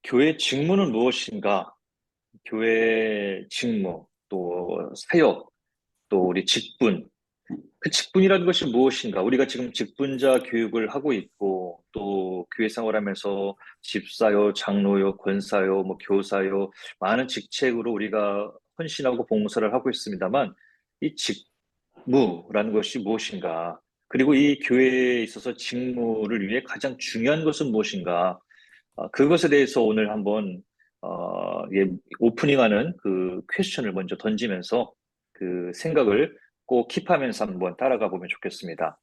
교회 직무는 무엇인가? 교회 직무, 또 사역, 또 우리 직분. 그 직분이라는 것이 무엇인가? 우리가 지금 직분자 교육을 하고 있고, 또 교회 생활하면서 집사요, 장로요, 권사요, 뭐 교사요, 많은 직책으로 우리가 헌신하고 봉사를 하고 있습니다만, 이 직무라는 것이 무엇인가? 그리고 이 교회에 있어서 직무를 위해 가장 중요한 것은 무엇인가? 그것에 대해서 오늘 한번 예, 오프닝하는 그 퀘스천을 먼저 던지면서 그 생각을 꼭 킵하면서 한번 따라가 보면 좋겠습니다.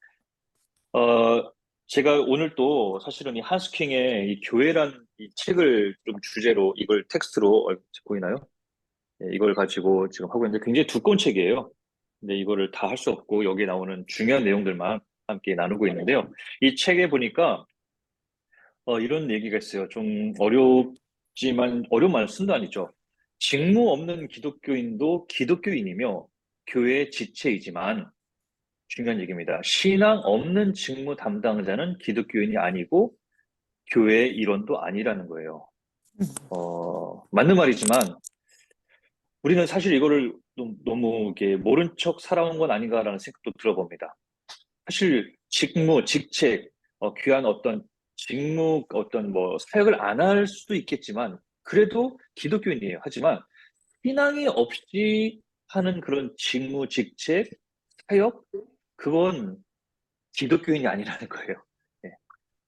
어, 제가 오늘 또 사실은 이 한스킹의 이 교회란 이 책을 좀 주제로 이걸 텍스트로 보이나요? 예, 이걸 가지고 지금 하고 있는데 굉장히 두꺼운 책이에요. 근데 이거를 다 할 수 없고 여기 나오는 중요한 내용들만 함께 나누고 있는데요. 이 책에 보니까 이런 얘기가 있어요. 좀 어렵지만, 어려운 말 쓴도 아니죠. 직무 없는 기독교인도 기독교인이며 교회의 지체이지만 중요한 얘기입니다. 신앙 없는 직무 담당자는 기독교인이 아니고 교회의 일원도 아니라는 거예요. 맞는 말이지만 우리는 사실 이거를 너무 이렇게 모른 척 살아온 건 아닌가라는 생각도 들어봅니다. 사실 직무, 직책, 귀한 어떤 직무, 어떤 뭐 사역을 안 할 수도 있겠지만 그래도 기독교인이에요. 하지만 신앙이 없이 하는 그런 직무, 직책, 사역 그건 기독교인이 아니라는 거예요. 예.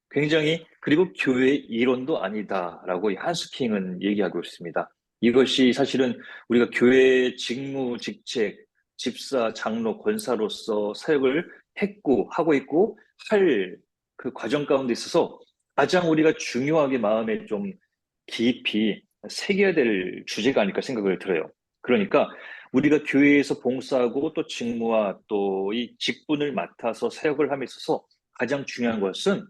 굉장히 그리고 교회의 일원도 아니다라고 이 한스킹은 얘기하고 있습니다. 이것이 사실은 우리가 교회의 직무, 직책, 집사, 장로, 권사로서 사역을 했고 하고 있고 할 그 과정 가운데 있어서 가장 우리가 중요하게 마음에 좀 깊이 새겨야 될 주제가 아닐까 생각을 들어요. 그러니까 우리가 교회에서 봉사하고 또 직무와 또 이 직분을 맡아서 사역을 함에 있어서 가장 중요한 것은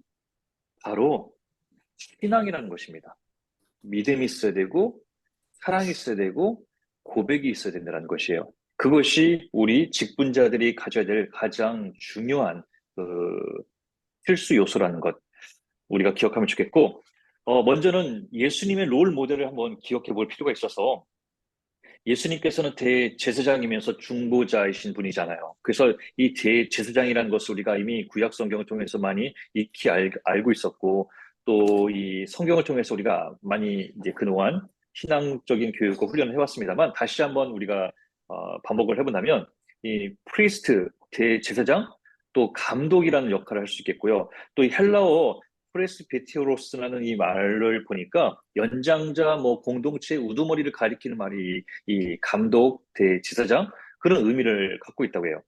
바로 신앙이라는 것입니다. 믿음이 있어야 되고, 사랑이 있어야 되고, 고백이 있어야 된다는 것이에요. 그것이 우리 직분자들이 가져야 될 가장 중요한 그 필수 요소라는 것, 우리가 기억하면 좋겠고, 먼저는 예수님의 롤 모델을 한번 기억해 볼 필요가 있어서, 예수님께서는 대제사장이면서 중보자이신 분이잖아요. 그래서 이 대제사장이라는 것을 우리가 이미 구약 성경을 통해서 많이 익히 알고 있었고, 또 이 성경을 통해서 우리가 많이 이제 그동안 신앙적인 교육과 훈련을 해왔습니다만, 다시 한번 우리가 반복을 해본다면, 이 프리스트, 대제사장, 또 감독이라는 역할을 할 수 있겠고요. 또 이 헬라어 프레스비테로스라는 이 말을 보니까 연장자, 뭐 공동체 우두머리를 가리키는 말이 이 감독, 대지사장 그런 의미를 갖고 있다고 해요.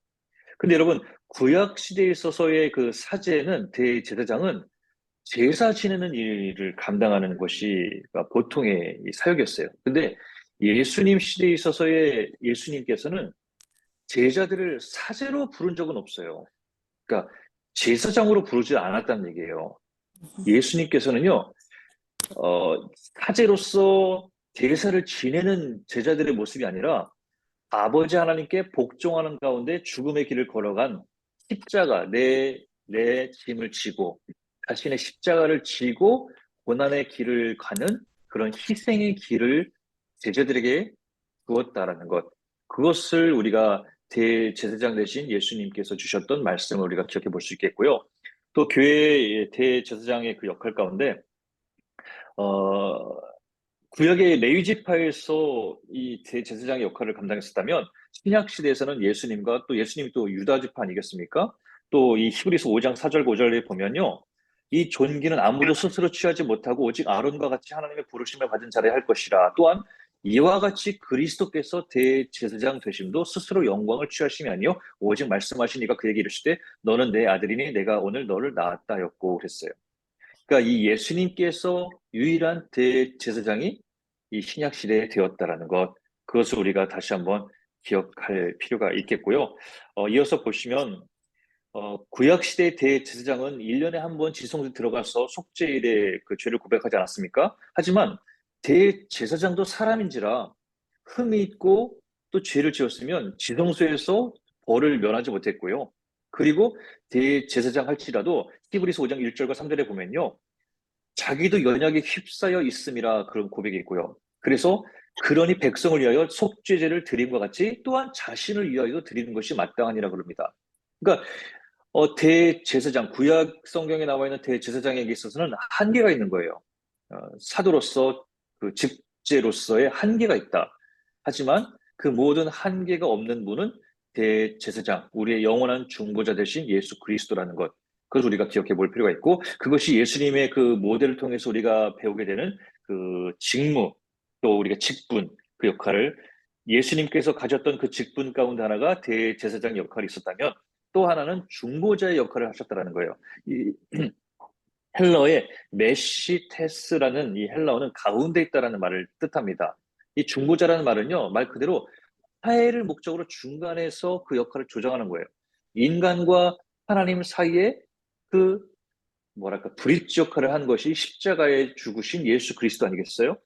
근데 여러분 구약 시대에 있어서의 그 사제는 대제사장은 제사 지내는 일을 감당하는 것이 보통의 이 사역이었어요. 근데 예수님 시대에 있어서의 예수님께서는 제자들을 사제로 부른 적은 없어요. 그러니까 제사장으로 부르지 않았다는 얘기예요. 예수님께서는요, 사제로서 제사를 지내는 제자들의 모습이 아니라 아버지 하나님께 복종하는 가운데 죽음의 길을 걸어간 십자가, 내 짐을 지고 자신의 십자가를 지고 고난의 길을 가는 그런 희생의 길을 제자들에게 주었다라는 것. 그것을 우리가 대제사장 대신 예수님께서 주셨던 말씀을 우리가 기억해 볼 수 있겠고요. 또 교회의 대제사장의 그 역할 가운데 어, 구약의 레위 지파에서 이 대제사장의 역할을 감당했었다면 신약 시대에서는 예수님과 또 예수님이 또 유다 지파 아니겠습니까? 또 이 히브리서 5장 4절 5절에 보면요. 이 존귀는 아무도 스스로 취하지 못하고 오직 아론과 같이 하나님의 부르심을 받은 자라야 할 것이라. 또한 이와 같이 그리스도께서 대제사장 되심도 스스로 영광을 취하심이 아니요 오직 말씀하신 이가 그에게 이르시되 너는 내 아들이니 내가 오늘 너를 낳았다 였고 그랬어요. 그러니까 이 예수님께서 유일한 대제사장이 이 신약 시대에 되었다라는 것, 그것을 우리가 다시 한번 기억할 필요가 있겠고요. 이어서 보시면 구약 시대 대제사장은 1년에 한 번 지성소에 들어가서 속죄일에 그 죄를 고백하지 않았습니까? 하지만 대제사장도 사람인지라 흠이 있고 또 죄를 지었으면 지성소에서 벌을 면하지 못했고요. 그리고 대제사장 할지라도 히브리서 5장 1절과 3절에 보면요. 자기도 연약에 휩싸여 있음이라 그런 고백이 있고요. 그래서 그러니 백성을 위하여 속죄제를 드림과 같이 또한 자신을 위하여도 드리는 것이 마땅하니라 그럽니다. 그러니까 대제사장, 구약 성경에 나와 있는 대제사장에게 있어서는 한계가 있는 거예요. 사도로서 그 직제로서의 한계가 있다. 하지만 그 모든 한계가 없는 분은 대제사장, 우리의 영원한 중보자 되신 예수 그리스도라는 것. 그것을 우리가 기억해 볼 필요가 있고, 그것이 예수님의 그 모델을 통해서 우리가 배우게 되는 그 직무, 또 우리가 직분, 그 역할을 예수님께서 가졌던 그 직분 가운데 하나가 대제사장 역할이 있었다면 또 하나는 중보자의 역할을 하셨다는 거예요. 이 헬러의 메시테스라는 이 헬라어는 가운데 있다라는 말을 뜻합니다. 이 중보자라는 말은요, 말 그대로 화해를 목적으로 중간에서 그 역할을 조정하는 거예요. 인간과 하나님 사이에 그 뭐랄까 브릿지 역할을 한 것이 십자가에 죽으신 예수 그리스도 아니겠어요?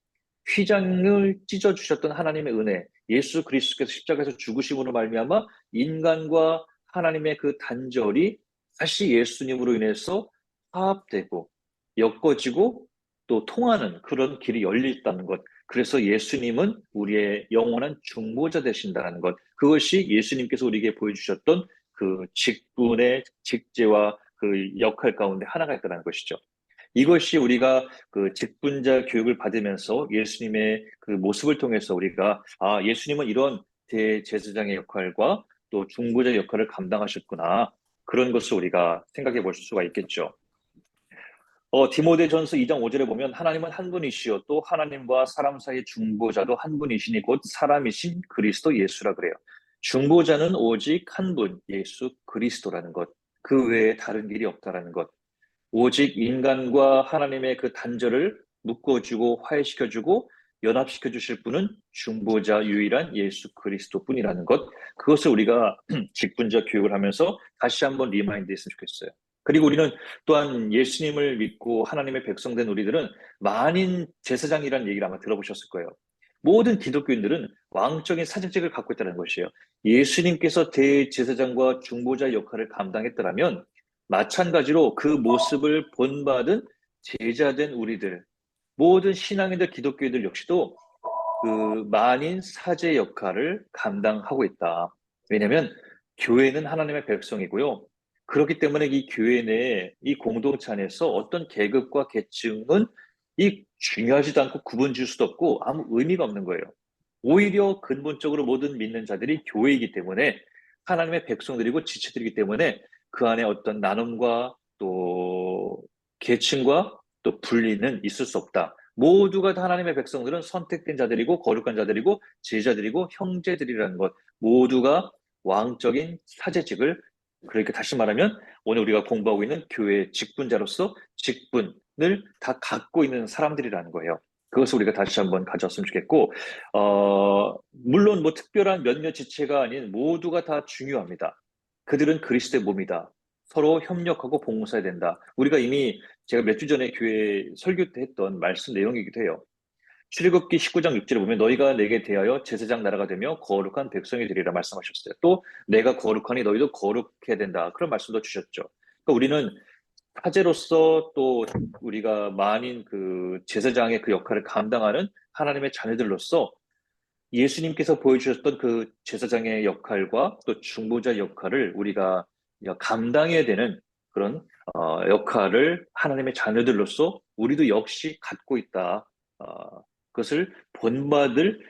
휘장을 찢어 주셨던 하나님의 은혜, 예수 그리스도께서 십자가에서 죽으심으로 말미암아 인간과 하나님의 그 단절이 다시 예수님으로 인해서 화합되고 엮어지고 또 통하는 그런 길이 열렸다는 것. 그래서 예수님은 우리의 영원한 중보자 되신다는 것. 그것이 예수님께서 우리에게 보여주셨던 그 직분의 직제와 그 역할 가운데 하나가 있다는 것이죠. 이것이 우리가 그 직분자 교육을 받으면서 예수님의 그 모습을 통해서 우리가 예수님은 이런 대제사장의 역할과 또 중보자 역할을 감당하셨구나. 그런 것을 우리가 생각해 볼 수가 있겠죠. 디모데전서 2장 5절에 보면 하나님은 한 분이시요 또 하나님과 사람 사이의 중보자도 한 분이시니 곧 사람이신 그리스도 예수라 그래요. 중보자는 오직 한 분, 예수 그리스도라는 것. 그 외에 다른 길이 없다라는 것. 오직 인간과 하나님의 그 단절을 묶어주고 화해시켜주고 연합시켜 주실 분은 중보자 유일한 예수 그리스도뿐이라는 것. 그것을 우리가 직분자 교육을 하면서 다시 한번 리마인드 했으면 좋겠어요. 그리고 우리는 또한 예수님을 믿고 하나님의 백성 된 우리들은 만인 제사장이라는 얘기를 아마 들어보셨을 거예요. 모든 기독교인들은 왕적인 사직을 갖고 있다는 것이에요. 예수님께서 대제사장과 중보자 역할을 감당했더라면 마찬가지로 그 모습을 본받은 제자된 우리들, 모든 신앙인들, 기독교인들 역시도 그 만인 사제 역할을 감당하고 있다. 왜냐하면 교회는 하나님의 백성이고요. 그렇기 때문에 이 교회 내에 이 공동체 안에서 어떤 계급과 계층은 이 중요하지도 않고 구분 지을 수도 없고 아무 의미가 없는 거예요. 오히려 근본적으로 모든 믿는 자들이 교회이기 때문에 하나님의 백성들이고 지체들이기 때문에 그 안에 어떤 나눔과 또 계층과 또 분리는 있을 수 없다. 모두가 다 하나님의 백성들은 선택된 자들이고 거룩한 자들이고 제자들이고 형제들이라는 것. 모두가 왕적인 사제직을 그러니까 다시 말하면 오늘 우리가 공부하고 있는 교회의 직분자로서 직분을 다 갖고 있는 사람들이라는 거예요. 그것을 우리가 다시 한번 가졌으면 좋겠고, 물론 뭐 특별한 몇몇 지체가 아닌 모두가 다 중요합니다. 그들은 그리스도의 몸이다. 서로 협력하고 봉사해야 된다. 우리가 이미 제가 몇 주 전에 교회 설교 때 했던 말씀 내용이기도 해요. 출애굽기 19장 6절에 보면 너희가 내게 대하여 제사장 나라가 되며 거룩한 백성이 되리라 말씀하셨어요. 또 내가 거룩하니 너희도 거룩해야 된다. 그런 말씀도 주셨죠. 그러니까 우리는 사제로서 또 우리가 만인 그 제사장의 그 역할을 감당하는 하나님의 자녀들로서 예수님께서 보여주셨던 그 제사장의 역할과 또 중보자 역할을 우리가 감당해야 되는 그런 역할을 하나님의 자녀들로서 우리도 역시 갖고 있다. 그것을 본받을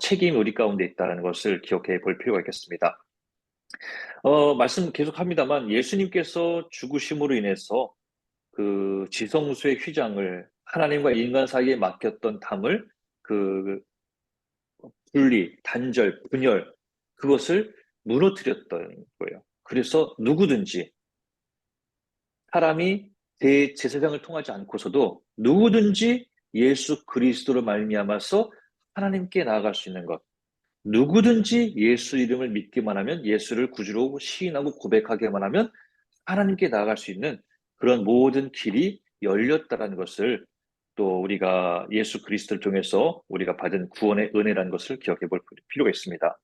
책임이 우리 가운데 있다는 것을 기억해 볼 필요가 있겠습니다. 말씀 계속합니다만 예수님께서 죽으심으로 인해서 그 지성소의 휘장을 하나님과 인간 사이에 맡겼던 담을 그 분리, 단절, 분열 그것을 무너뜨렸던 거예요. 그래서 누구든지 사람이 대제사장을 통하지 않고서도 누구든지 예수 그리스도로 말미암아서 하나님께 나아갈 수 있는 것. 누구든지 예수 이름을 믿기만 하면 예수를 구주로 시인하고 고백하기만 하면 하나님께 나아갈 수 있는 그런 모든 길이 열렸다라는 것을 또 우리가 예수 그리스도를 통해서 우리가 받은 구원의 은혜라는 것을 기억해 볼 필요가 있습니다.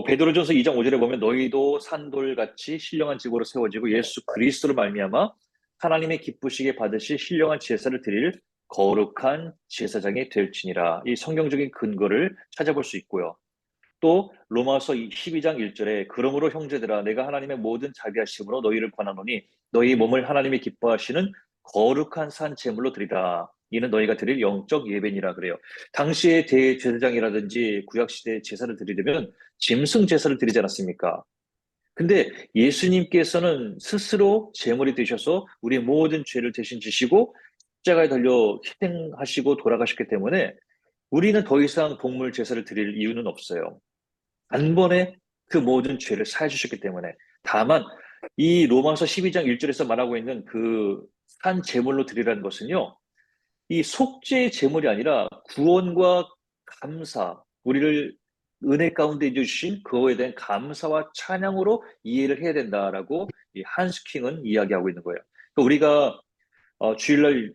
베드로전서 2장 5절에 보면 너희도 산돌같이 신령한 집으로 세워지고 예수 그리스도로 말미암아 하나님의 기쁘시게 받으실 신령한 제사를 드릴 거룩한 제사장이 될지니라. 이 성경적인 근거를 찾아볼 수 있고요. 또 로마서 12장 1절에 그러므로 형제들아 내가 하나님의 모든 자비하심으로 너희를 권하노니 너희 몸을 하나님이 기뻐하시는 거룩한 산 제물로 드리라. 이는 너희가 드릴 영적 예배니라 그래요. 당시의 대제사장이라든지 구약시대에 제사를 드리려면 짐승 제사를 드리지 않았습니까? 근데 예수님께서는 스스로 제물이 되셔서 우리의 모든 죄를 대신 지시고 십자가에 달려 희생하시고 돌아가셨기 때문에 우리는 더 이상 동물 제사를 드릴 이유는 없어요. 단번에 그 모든 죄를 사해 주셨기 때문에. 다만 이 로마서 12장 1절에서 말하고 있는 그 산 제물로 드리라는 것은요. 이 속죄의 제물이 아니라 구원과 감사, 우리를 은혜 가운데 주신 그거에 대한 감사와 찬양으로 이해를 해야 된다라고 이 한스킹은 이야기하고 있는 거예요. 그러니까 우리가 주일날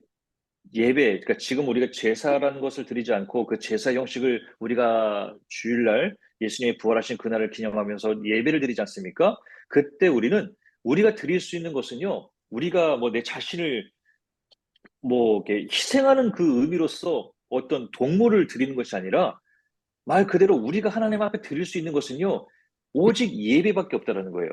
예배, 그러니까 지금 우리가 제사라는 것을 드리지 않고 그 제사 형식을 우리가 주일날 예수님이 부활하신 그날을 기념하면서 예배를 드리지 않습니까? 그때 우리는 우리가 드릴 수 있는 것은요, 우리가 뭐 내 자신을 뭐 이렇게 희생하는 그 의미로서 어떤 동물을 드리는 것이 아니라 말 그대로 우리가 하나님 앞에 드릴 수 있는 것은요, 오직 예배밖에 없다라는 거예요.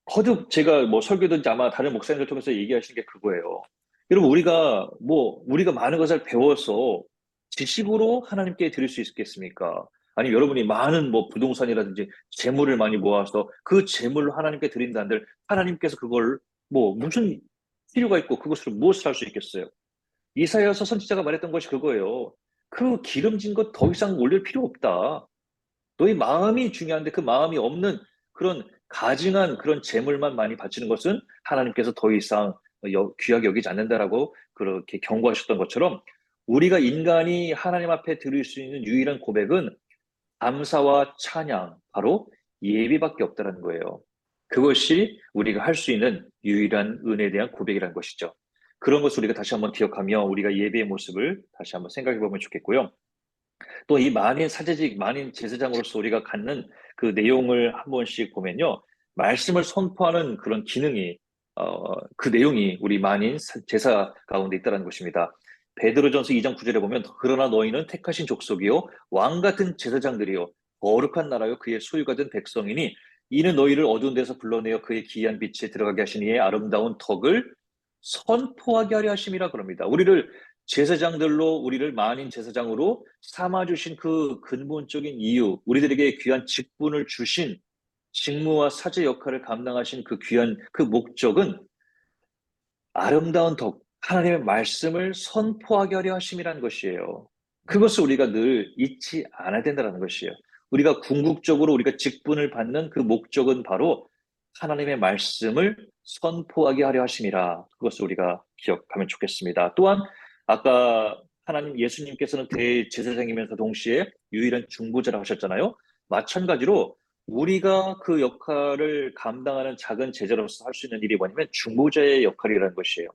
거듭 제가 뭐 설교든지 아마 다른 목사님들 통해서 얘기하시는 게 그거예요. 여러분, 우리가 많은 것을 배워서 지식으로 하나님께 드릴 수 있겠습니까? 아니면 여러분이 많은 뭐 부동산이라든지 재물을 많이 모아서 그 재물로 하나님께 드린다 한들 하나님께서 그걸 뭐 무슨 필요가 있고 그것으로 무엇을 할 수 있겠어요? 이사야서 선지자가 말했던 것이 그거예요. 그 기름진 것 더 이상 올릴 필요 없다. 너희 마음이 중요한데 그 마음이 없는 그런 가증한 그런 재물만 많이 바치는 것은 하나님께서 더 이상 귀하게 여기지 않는다라고 그렇게 경고하셨던 것처럼 우리가 인간이 하나님 앞에 드릴 수 있는 유일한 고백은 감사와 찬양, 바로 예배밖에 없다는 거예요. 그것이 우리가 할 수 있는 유일한 은혜에 대한 고백이라는 것이죠. 그런 것을 우리가 다시 한번 기억하며 우리가 예배의 모습을 다시 한번 생각해 보면 좋겠고요. 또 이 만인 사제직, 만인 제사장으로서 우리가 갖는 그 내용을 한 번씩 보면요. 말씀을 선포하는 그런 기능이, 그 내용이 우리 만인 제사 가운데 있다는 것입니다. 베드로전서 2장 9절에 보면 그러나 너희는 택하신 족속이요 왕 같은 제사장들이요 거룩한 나라요 그의 소유가 된 백성이니 이는 너희를 어두운 데서 불러내어 그의 기이한 빛에 들어가게 하신 이의 아름다운 덕을 선포하게 하려 하심이라 그럽니다. 제사장들로 우리를 만인 제사장으로 삼아주신 그 근본적인 이유, 우리들에게 귀한 직분을 주신 직무와 사제 역할을 감당하신 그 귀한 그 목적은 아름다운 덕, 하나님의 말씀을 선포하게 하려 하심이라는 것이에요. 그것을 우리가 늘 잊지 않아야 된다는 것이에요. 우리가 궁극적으로 우리가 직분을 받는 그 목적은 바로 하나님의 말씀을 선포하게 하려 하심이라. 그것을 우리가 기억하면 좋겠습니다. 또한 아까 하나님 예수님께서는 대제사장이면서 동시에 유일한 중보자라고 하셨잖아요. 마찬가지로 우리가 그 역할을 감당하는 작은 제자로서 할 수 있는 일이 뭐냐면 중보자의 역할이라는 것이에요.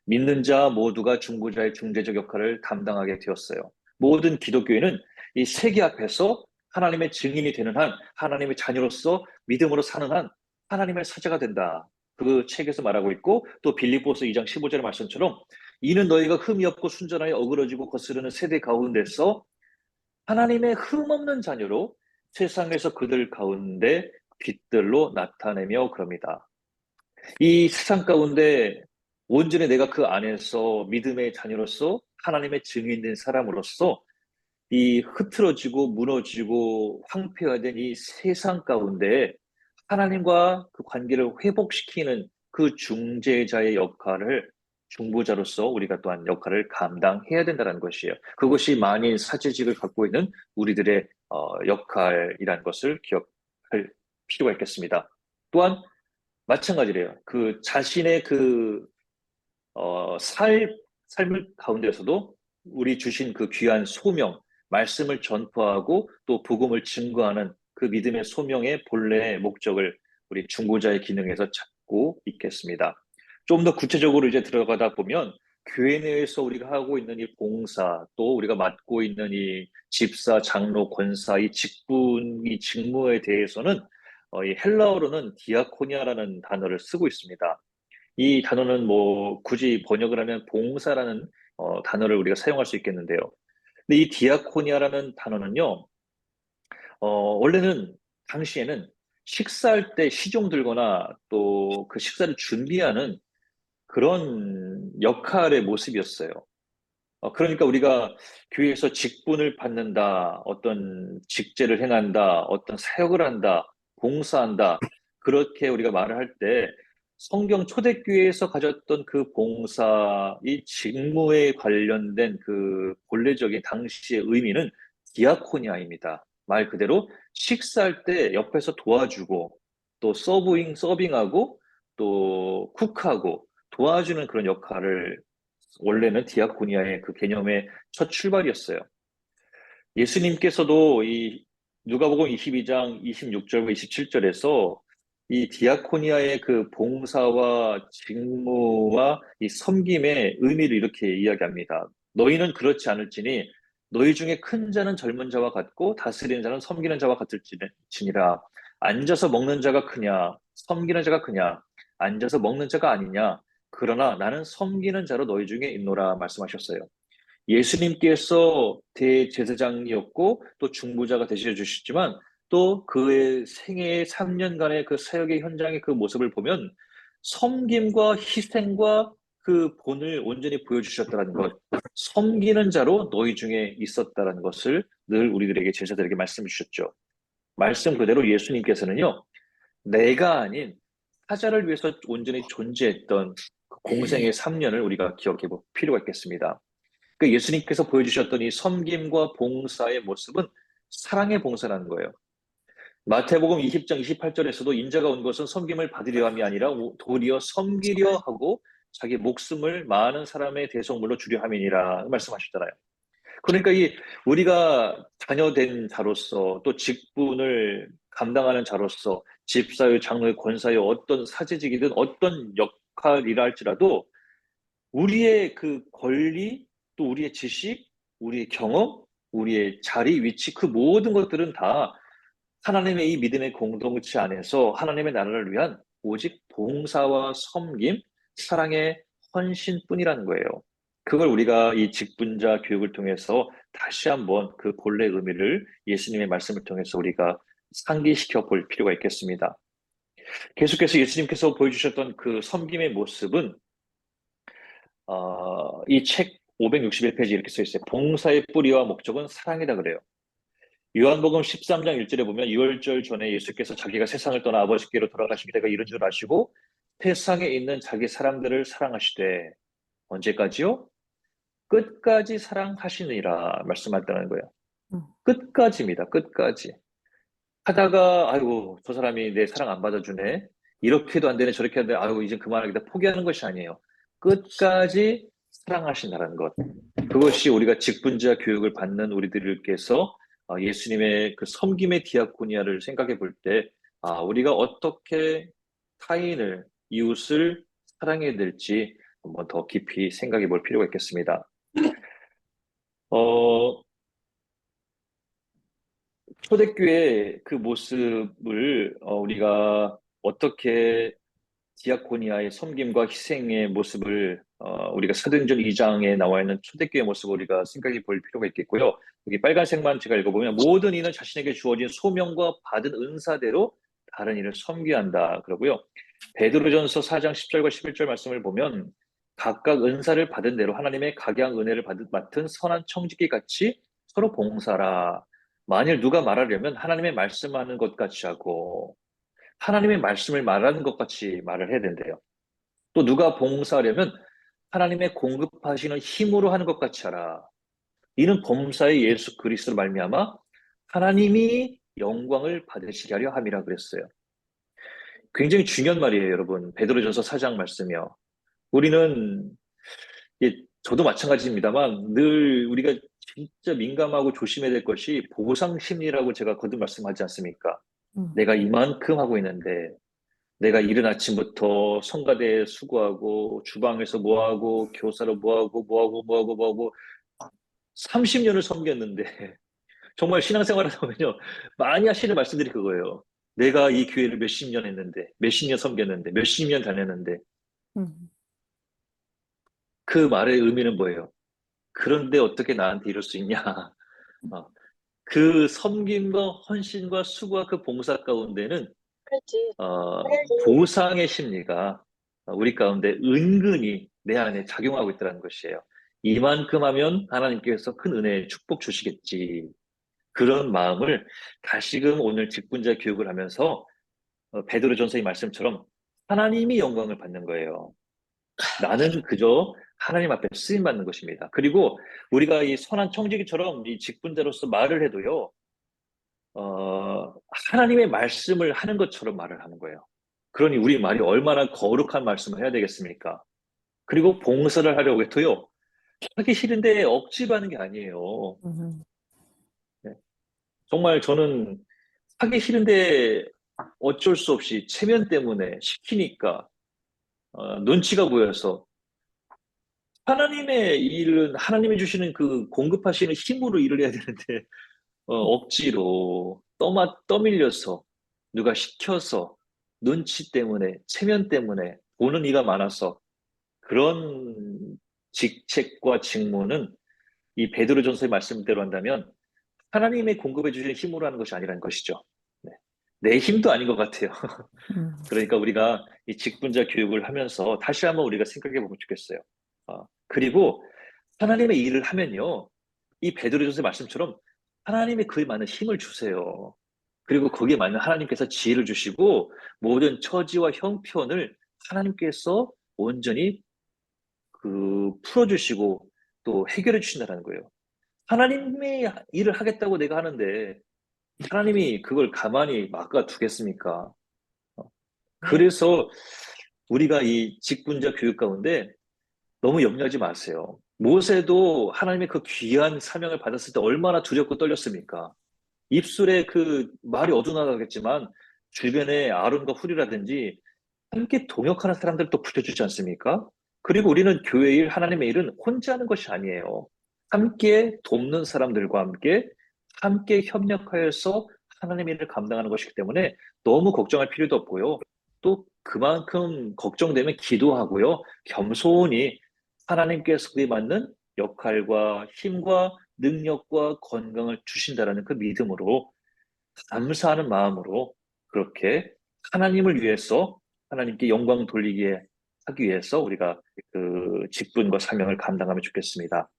믿는 자 모두가 중보자의 중재적 역할을 감당하게 되었어요. 모든 기독교인은 이 세계 앞에서 하나님의 증인이 되는 한, 하나님의 자녀로서 믿음으로 사는 한 하나님의 사자가 된다. 그 책에서 말하고 있고 또 빌립보서 2장 15절의 말씀처럼 이는 너희가 흠이 없고 순전하여 어그러지고 거스르는 세대 가운데서 하나님의 흠없는 자녀로 세상에서 그들 가운데 빛들로 나타내며 그럽니다. 이 세상 가운데 온전히 내가 그 안에서 믿음의 자녀로서 하나님의 증인된 사람으로서 이 흐트러지고 무너지고 황폐화된 이 세상 가운데 하나님과 그 관계를 회복시키는 그 중재자의 역할을 중보자로서 우리가 또한 역할을 감당해야 된다는 것이에요. 그것이 만인 사제직을 갖고 있는 우리들의 역할이라는 것을 기억할 필요가 있겠습니다. 또한 마찬가지래요. 그 자신의 삶을 가운데서도 우리 주신 그 귀한 소명, 말씀을 전파하고 또 복음을 증거하는 그 믿음의 소명의 본래의 목적을 우리 중보자의 기능에서 찾고 있겠습니다. 좀 더 구체적으로 이제 들어가다 보면 교회 내에서 우리가 하고 있는 이 봉사, 또 우리가 맡고 있는 이 집사, 장로, 권사, 이 직분, 이 직무에 대해서는 이 헬라어로는 디아코니아라는 단어를 쓰고 있습니다. 이 단어는 뭐 굳이 번역을 하면 봉사라는 단어를 우리가 사용할 수 있겠는데요. 근데 이 디아코니아라는 단어는요, 원래는 당시에는 식사할 때 시종 들거나 또 그 식사를 준비하는 그런 역할의 모습이었어요. 그러니까 우리가 교회에서 직분을 받는다, 어떤 직제를 행한다, 어떤 사역을 한다, 봉사한다, 그렇게 우리가 말을 할 때 성경 초대교회에서 가졌던 그 봉사, 이 직무에 관련된 그 본래적인 당시의 의미는 디아코니아입니다. 말 그대로 식사할 때 옆에서 도와주고 또 서빙하고 또 쿡하고 도와주는 그런 역할을 원래는 디아코니아의 그 개념의 첫 출발이었어요. 예수님께서도 이 누가복음 22장 26절과 27절에서 이 디아코니아의 그 봉사와 직무와 이 섬김의 의미를 이렇게 이야기합니다. 너희는 그렇지 않을지니 너희 중에 큰 자는 젊은 자와 같고 다스리는 자는 섬기는 자와 같을지니라. 앉아서 먹는 자가 크냐 섬기는 자가 크냐 앉아서 먹는 자가 아니냐 그러나 나는 섬기는 자로 너희 중에 있노라 말씀하셨어요. 예수님께서 대제사장이었고 또 중보자가 되셔 주셨지만 또 그의 생애의 3년간의 그 사역의 현장의 그 모습을 보면 섬김과 희생과 그 본을 온전히 보여주셨다는 것, 섬기는 자로 너희 중에 있었다는 것을 늘 우리들에게 제자들에게 말씀해 주셨죠. 말씀 그대로 예수님께서는요, 내가 아닌 사자를 위해서 온전히 존재했던 그 공생의 3년을 우리가 기억해 볼 필요가 있겠습니다. 그 예수님께서 보여주셨던 이 섬김과 봉사의 모습은 사랑의 봉사라는 거예요. 마태복음 20장 28절에서도 인자가 온 것은 섬김을 받으려 함이 아니라 도리어 섬기려 하고 자기 목숨을 많은 사람의 대속물로 주려 함이니라 말씀하셨잖아요. 그러니까 이 우리가 자녀된 자로서 또 직분을 감당하는 자로서 집사요, 장로요, 권사요, 어떤 사제직이든 어떤 역할이라 할지라도 우리의 그 권리, 또 우리의 지식, 우리의 경험, 우리의 자리, 위치, 그 모든 것들은 다 하나님의 이 믿음의 공동체 안에서 하나님의 나라를 위한 오직 봉사와 섬김, 사랑의 헌신뿐이라는 거예요. 그걸 우리가 이 직분자 교육을 통해서 다시 한번 그 본래 의미를 예수님의 말씀을 통해서 우리가 상기시켜 볼 필요가 있겠습니다. 계속해서 예수님께서 보여주셨던 그 섬김의 모습은 이 책 561페이지 이렇게 써 있어요. 봉사의 뿌리와 목적은 사랑이다 그래요. 요한복음 13장 1절에 보면 유월절 전에 예수께서 자기가 세상을 떠나 아버지께로 돌아가시게 되가 이런 줄 아시고 세상에 있는 자기 사람들을 사랑하시되 언제까지요? 끝까지 사랑하시니라 말씀하셨다는 거예요. 음, 끝까지입니다. 끝까지. 하다가 아이고 저 사람이 내 사랑 안 받아주네. 이렇게도 안 되네 저렇게 안 되네. 아이고 이제 그만하겠다 포기하는 것이 아니에요. 끝까지 사랑하신다는 것. 그것이 우리가 직분자 교육을 받는 우리들께서 예수님의 그 섬김의 디아코니아를 생각해 볼 때, 우리가 어떻게 타인을, 이웃을 사랑해야 될지 한번 더 깊이 생각해 볼 필요가 있겠습니다. 어, 초대교회 그 모습을 우리가 어떻게 디아코니아의 섬김과 희생의 모습을 우리가 사도행전 2장에 나와 있는 초대교회 모습을 우리가 생각해 볼 필요가 있겠고요. 여기 빨간색만 제가 읽어보면 모든 이는 자신에게 주어진 소명과 받은 은사대로 다른 이를 섬겨야 한다. 그러고요. 베드로전서 4장 10절과 11절 말씀을 보면 각각 은사를 받은 대로 하나님의 각양 은혜를 맡은 선한 청지기 같이 서로 봉사라. 만일 누가 말하려면 하나님의 말씀하는 것 같이 하고 하나님의 말씀을 말하는 것 같이 말을 해야 된대요. 또 누가 봉사하려면 하나님의 공급하시는 힘으로 하는 것 같이 하라. 이는 범사의 예수 그리스도로 말미암아 하나님이 영광을 받으시게 하려 함이라 그랬어요. 굉장히 중요한 말이에요, 여러분. 베드로전서 4장 말씀이요. 우리는 저도 마찬가지입니다만 늘 우리가 진짜 민감하고 조심해야 될 것이 보상 심리라고 제가 거듭 말씀하지 않습니까? 음, 내가 이만큼 하고 있는데 내가 이른 아침부터 성가대에 수고하고 주방에서 뭐하고 교사로 뭐하고 30년을 섬겼는데 정말 신앙생활을 하면요 많이 하시는 말씀들이 그거예요. 내가 이 교회를 몇십 년 했는데 몇십 년 섬겼는데 몇십 년 다녔는데 음, 그 말의 의미는 뭐예요? 그런데 어떻게 나한테 이럴 수 있냐? 어, 그 섬김과 헌신과 수고와 그 봉사 가운데는 알지. 보상의 심리가 우리 가운데 은근히 내 안에 작용하고 있다는 것이에요. 이만큼 하면 하나님께서 큰 은혜 축복 주시겠지. 그런 마음을 다시금 오늘 직분자 교육을 하면서 베드로전서의 말씀처럼 하나님이 영광을 받는 거예요. 나는 그저 하나님 앞에 쓰임 받는 것입니다. 그리고 우리가 이 선한 청지기처럼 이 직분자로서 말을 해도요, 어, 하나님의 말씀을 하는 것처럼 말을 하는 거예요. 그러니 우리 말이 얼마나 거룩한 말씀을 해야 되겠습니까? 그리고 봉사를 하려고 해도요, 하기 싫은데 억지로 하는 게 아니에요. 음, 네. 정말 저는 하기 싫은데 어쩔 수 없이 체면 때문에 시키니까 눈치가 보여서 하나님의 일은 하나님이 주시는 그 공급하시는 힘으로 일을 해야 되는데 억지로 떠밀려서 누가 시켜서 눈치 때문에 체면 때문에 보는 이가 많아서 그런 직책과 직무는 이 베드로전서의 말씀대로 한다면 하나님의 공급해 주시는 힘으로 하는 것이 아니라는 것이죠. 네. 내 힘도 아닌 것 같아요. 음, 그러니까 우리가 이 직분자 교육을 하면서 다시 한번 우리가 생각해 보면 좋겠어요. 그리고 하나님의 일을 하면요. 이 베드로전서의 말씀처럼 하나님이 그에 맞는 힘을 주세요. 그리고 거기에 맞는 하나님께서 지혜를 주시고 모든 처지와 형편을 하나님께서 온전히 풀어주시고 또 해결해 주신다는 거예요. 하나님의 일을 하겠다고 내가 하는데 하나님이 그걸 가만히 막아 두겠습니까? 그래서 우리가 이 직분자 교육 가운데 너무 염려하지 마세요. 모세도 하나님의 그 귀한 사명을 받았을 때 얼마나 두렵고 떨렸습니까? 입술에 그 말이 어두나가겠지만 주변에 아론과 훌이라든지 함께 동역하는 사람들 또 붙여주지 않습니까? 그리고 우리는 교회 일, 하나님의 일은 혼자 하는 것이 아니에요. 함께 돕는 사람들과 함께 협력하여서 하나님의 일을 감당하는 것이기 때문에 너무 걱정할 필요도 없고요. 또 그만큼 걱정되면 기도하고요. 겸손히 하나님께서 그에 맞는 역할과 힘과 능력과 건강을 주신다라는 그 믿음으로 감사하는 마음으로 그렇게 하나님을 위해서 하나님께 영광 돌리게 하기 위해서 우리가 그 직분과 사명을 감당하면 좋겠습니다.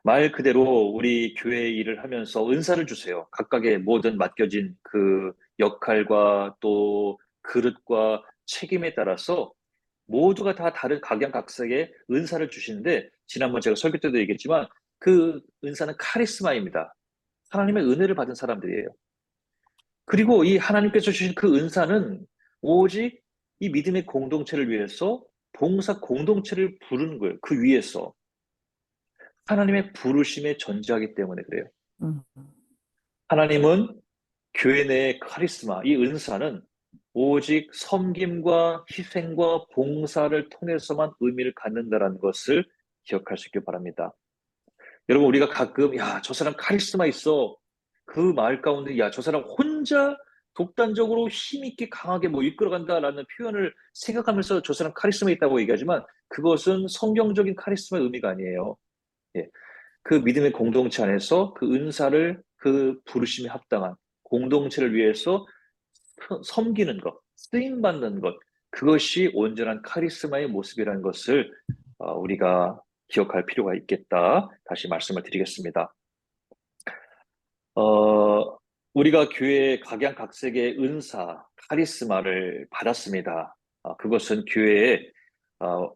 말 그대로 우리 교회 일을 하면서 은사를 주세요. 각각의 모든 맡겨진 그 역할과 또 그릇과 책임에 따라서 모두가 다 다른 각양각색의 은사를 주시는데 지난번 제가 설교 때도 얘기했지만 그 은사는 카리스마입니다. 하나님의 은혜를 받은 사람들이에요. 그리고 이 하나님께서 주신 그 은사는 오직 이 믿음의 공동체를 위해서 봉사 공동체를 부르는 거예요. 그 위에서. 하나님의 부르심에 전제하기 때문에 그래요. 음, 하나님은 교회 내의 카리스마, 이 은사는 오직 섬김과 희생과 봉사를 통해서만 의미를 갖는다라는 것을 기억할 수 있길 바랍니다. 여러분, 우리가 가끔, 야, 저 사람 카리스마 있어. 그 말 가운데, 야, 저 사람 혼자 독단적으로 힘있게 강하게 뭐 이끌어간다라는 표현을 생각하면서 저 사람 카리스마 있다고 얘기하지만 그것은 성경적인 카리스마의 의미가 아니에요. 예. 그 믿음의 공동체 안에서 그 은사를 그 부르심에 합당한 공동체를 위해서 섬기는 것, 쓰임받는 것, 그것이 온전한 카리스마의 모습이라는 것을 우리가 기억할 필요가 있겠다. 다시 말씀을 드리겠습니다. 어, 우리가 교회의 각양각색의 은사, 카리스마를 받았습니다. 그것은 교회의 어,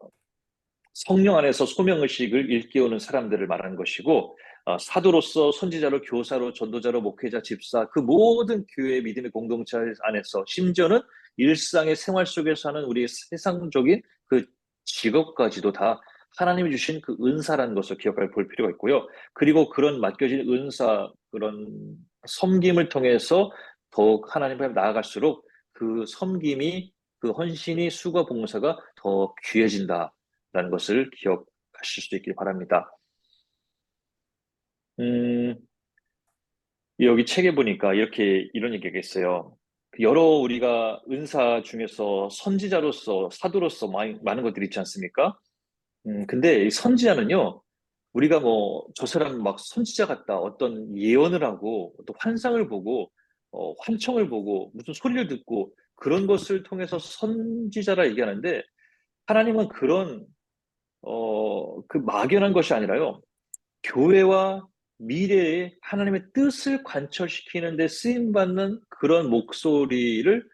성령 안에서 소명의식을 일깨우는 사람들을 말하는 것이고, 사도로서, 선지자로, 교사로, 전도자로, 목회자, 집사, 그 모든 교회의 믿음의 공동체 안에서, 심지어는 일상의 생활 속에서 하는 우리의 세상적인 그 직업까지도 다 하나님이 주신 그 은사라는 것을 기억할 볼 필요가 있고요. 그리고 그런 맡겨진 은사, 그런 섬김을 통해서 더욱 하나님 앞에 나아갈수록 그 섬김이, 그 헌신이, 수고 봉사가 더 귀해진다. 라는 것을 기억하실 수 있길 바랍니다. 여기 책에 보니까 이런 얘기가 있어요. 여러 우리가 은사 중에서 선지자로서, 사도로서 많은 것들이 있지 않습니까? 근데 이 선지자는요, 우리가 뭐, 저 사람 막 선지자 같다. 어떤 예언을 하고, 또 환상을 보고, 환청을 보고, 무슨 소리를 듣고, 그런 것을 통해서 선지자라 얘기하는데, 하나님은 그 막연한 것이 아니라요, 교회와 미래의 하나님의 뜻을 관철시키는 데 쓰임받는 그런 목소리를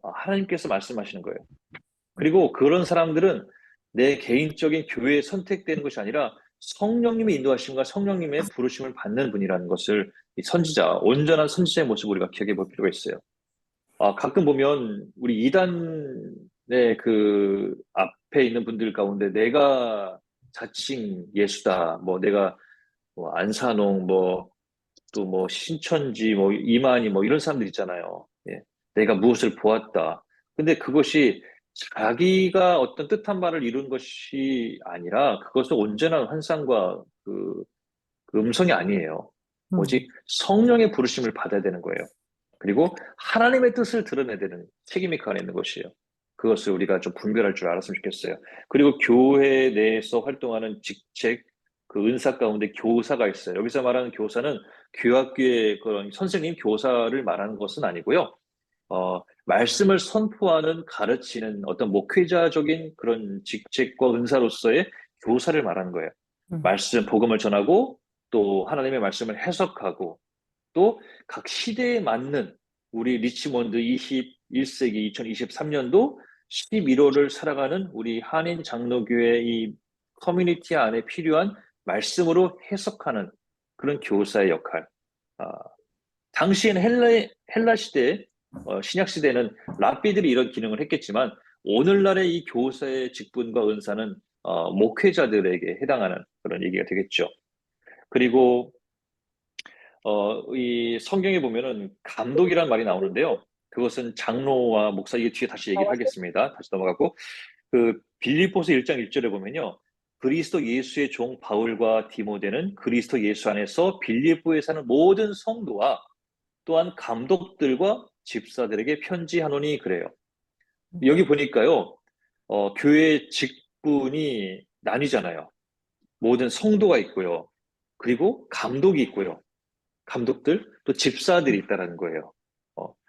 하나님께서 말씀하시는 거예요. 그리고 그런 사람들은 내 개인적인 교회에 선택되는 것이 아니라 성령님의 인도하심과 성령님의 부르심을 받는 분이라는 것을 이 선지자, 온전한 선지자의 모습을 우리가 기억해 볼 필요가 있어요. 가끔 보면 우리 이단의 그 앞에 있는 분들 가운데 내가 자칭 예수다, 뭐 내가 뭐 안산홍, 뭐 또 뭐 신천지, 뭐 이만희, 뭐 이런 사람들 있잖아요. 예. 내가 무엇을 보았다. 근데 그것이 자기가 어떤 뜻한 바를 이룬 것이 아니라 그것은 온전한 환상과 그 음성이 아니에요. 음, 오직 성령의 부르심을 받아야 되는 거예요. 그리고 하나님의 뜻을 드러내야 되는 책임이 그 안에 있는 것이에요. 그것을 우리가 좀 분별할 줄 알았으면 좋겠어요. 그리고 교회 내에서 활동하는 직책, 그 은사 가운데 교사가 있어요. 여기서 말하는 교사는 교학교의 그런 선생님, 교사를 말하는 것은 아니고요. 말씀을 선포하는, 가르치는 어떤 목회자적인 그런 직책과 은사로서의 교사를 말하는 거예요. 음, 복음을 전하고 또 하나님의 말씀을 해석하고 또 각 시대에 맞는 우리 리치몬드 21세기 2023년도 11월을 살아가는 우리 한인 장로교회 이 커뮤니티 안에 필요한 말씀으로 해석하는 그런 교사의 역할. 아, 당시에는 헬라 시대, 신약 시대는 랍비들이 이런 기능을 했겠지만 오늘날의 이 교사의 직분과 은사는 목회자들에게 해당하는 그런 얘기가 되겠죠. 그리고 이 성경에 보면은 감독이란 말이 나오는데요. 그것은 장로와 목사, 이게 뒤에 다시 얘기를 하겠습니다. 다시 넘어가고, 그 빌립보서 1장 1절에 보면요. 그리스도 예수의 종 바울과 디모데는 그리스도 예수 안에서 빌립보에 사는 모든 성도와 또한 감독들과 집사들에게 편지하노니 그래요. 여기 보니까요, 교회 직분이 나뉘잖아요. 모든 성도가 있고요. 그리고 감독이 있고요. 감독들, 또 집사들이 있다라는 거예요.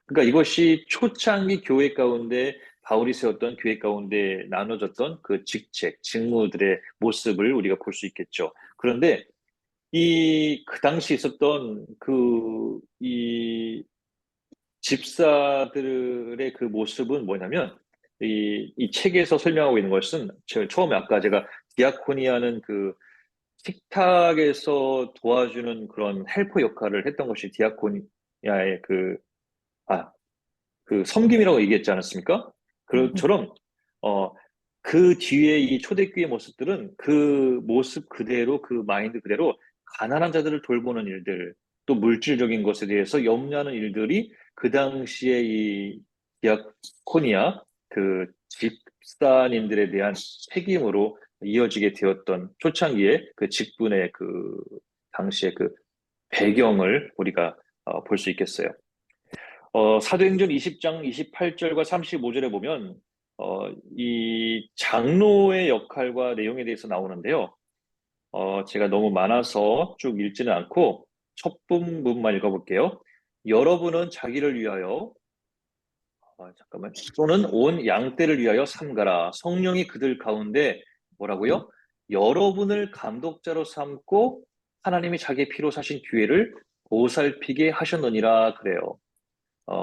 그러니까 이것이 초창기 교회 가운데 바울이 세웠던 교회 가운데 나눠졌던 그 직책, 직무들의 모습을 우리가 볼 수 있겠죠. 그런데 그 당시 있었던 이 집사들의 그 모습은 뭐냐면 이 책에서 설명하고 있는 것은 처음에 아까 제가 디아코니아는 그 식탁에서 도와주는 그런 헬퍼 역할을 했던 것이 디아코니아의 아, 그 섬김이라고 얘기했지 않았습니까? 음, 그처럼, 어, 그 뒤에 이 초대교회 모습들은 그 모습 그대로, 그 마인드 그대로 가난한 자들을 돌보는 일들, 또 물질적인 것에 대해서 염려하는 일들이 그 당시에 이 디아코니아, 그 집사님들에 대한 책임으로 이어지게 되었던 초창기의 그 직분의 당시의 그 배경을 우리가 볼 수 있겠어요. 사도행전 20장 28절과 35절에 보면, 이 장로의 역할과 내용에 대해서 나오는데요. 제가 너무 많아서 쭉 읽지는 않고 첫 부분만 읽어볼게요. 여러분은 자기를 위하여, 잠깐만, 또는 온 양떼를 위하여 삼가라. 성령이 그들 가운데 뭐라고요? 여러분을 감독자로 삼고 하나님이 자기의 피로 사신 교회를 보살피게 하셨느니라 그래요.